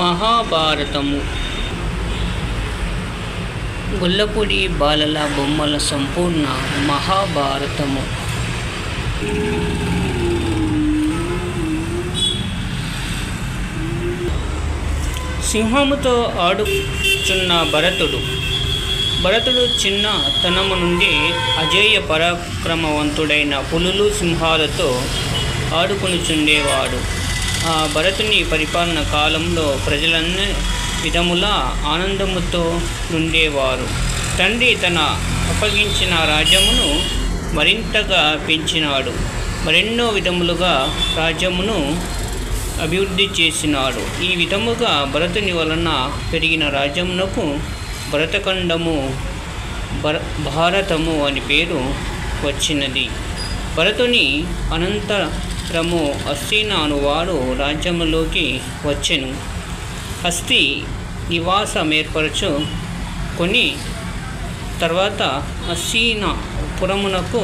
మహాభారతము గొల్లపూడి బాలల బొమ్మల సంపూర్ణ మహాభారతము. సింహముతో ఆడుచున్న భరతుడు చిన్న తనము నుండి అజేయ పరాక్రమవంతుడైన పులులు సింహాలతో ఆడుకొనుచుండేవాడు. ఆ భరతుని పరిపాలన కాలంలో ప్రజలన్నీ విధముల ఆనందముతో నుండేవారు. తండ్రి తన అప్పగించిన రాజ్యమును మరింతగా పెంచినాడు. మరెన్నో విధములుగా రాజ్యమును అభివృద్ధి చేసినాడు. ఈ విధముగా భరతుని వలన పెరిగిన రాజ్యమునకు భరతఖండము భారతము అని పేరు వచ్చినది. భరతుని అనంతరము హస్తిన అనువాడు రాజ్యములోకి వచ్చెను. హస్తి నివాసమేర్పరచుకొని తర్వాత హస్తినాపురమునకు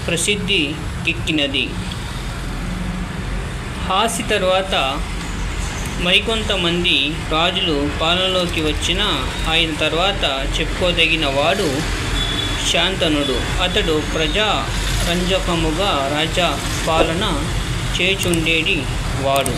ప్రసిద్ధి ఎక్కినది. హాసి తర్వాత మరికొంతమంది రాజులు పాలనలోకి వచ్చిన ఆయన తర్వాత చెప్పుకోదగిన వాడు శాంతనుడు. అతడు ప్రజారంజకముగా రాజ్య పాలన చేచుండేది వాడు.